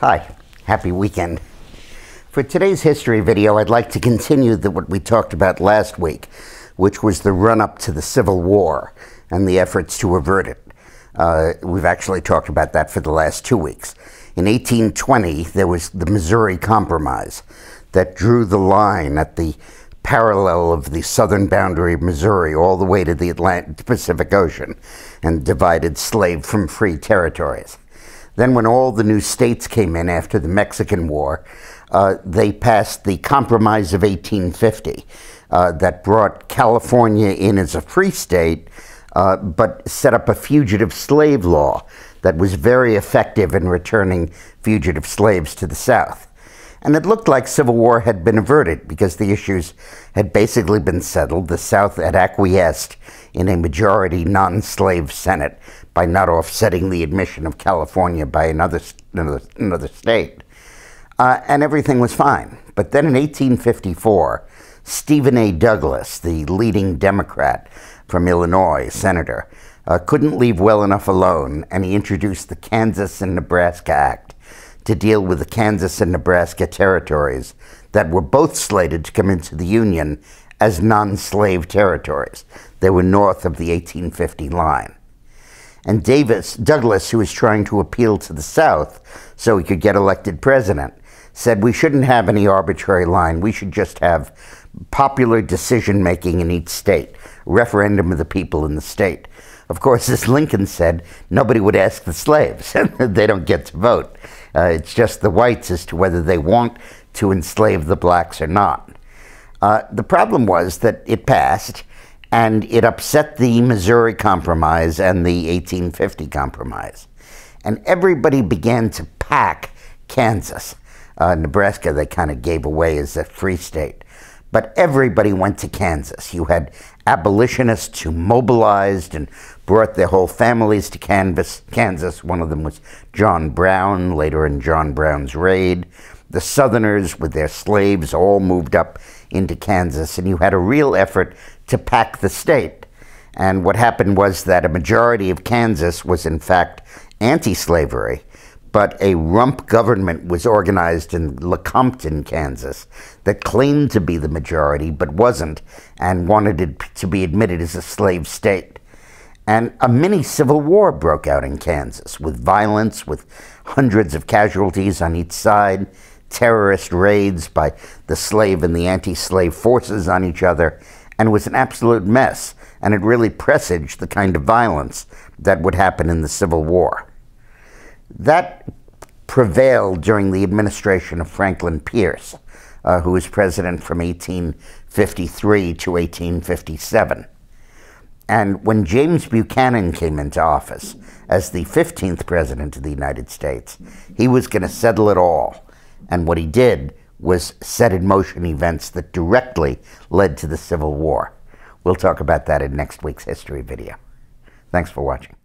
Hi, happy weekend. For today's history video, I'd like to continue what we talked about last week, which was the run-up to the Civil War and the efforts to avert it. We've actually talked about that for the last 2 weeks. In 1820, there was the Missouri Compromise that drew the line at the parallel of the southern boundary of Missouri all the way to the Pacific Ocean and divided slave from free territories. Then when all the new states came in after the Mexican War, they passed the Compromise of 1850 that brought California in as a free state, but set up a fugitive slave law that was very effective in returning fugitive slaves to the South. And it looked like civil war had been averted because the issues had basically been settled. The South had acquiesced in a majority non-slave Senate by not offsetting the admission of California by another state. And everything was fine. But then in 1854, Stephen A. Douglas, the leading Democrat from Illinois, senator, couldn't leave well enough alone, and he introduced the Kansas and Nebraska Act to deal with the Kansas and Nebraska territories that were both slated to come into the Union as non-slave territories. They were north of the 1850 line. And Douglas, who was trying to appeal to the South so he could get elected president, said we shouldn't have any arbitrary line. We should just have popular decision-making in each state, referendum of the people in the state. Of course, as Lincoln said, nobody would ask the slaves. They don't get to vote. It's just the whites as to whether they want to enslave the blacks or not. The problem was that it passed, and it upset the Missouri Compromise and the 1850 Compromise. And everybody began to pack Kansas. Nebraska, they kind of gave away as a free state. But everybody went to Kansas. You had abolitionists who mobilized and brought their whole families to Kansas. One of them was John Brown, later in John Brown's raid. The Southerners with their slaves all moved up into Kansas, and you had a real effort to pack the state. And what happened was that a majority of Kansas was in fact anti-slavery, but a rump government was organized in Lecompton, Kansas, that claimed to be the majority, but wasn't, and wanted it to be admitted as a slave state. And a mini civil war broke out in Kansas, with violence, with hundreds of casualties on each side, terrorist raids by the slave and the anti-slave forces on each other, and it was an absolute mess, and it really presaged the kind of violence that would happen in the Civil War. That prevailed during the administration of Franklin Pierce, who was president from 1853 to 1857. And when James Buchanan came into office as the 15th president of the United States, he was going to settle it all. And what he did was set in motion events that directly led to the Civil War. We'll talk about that in next week's history video. Thanks for watching.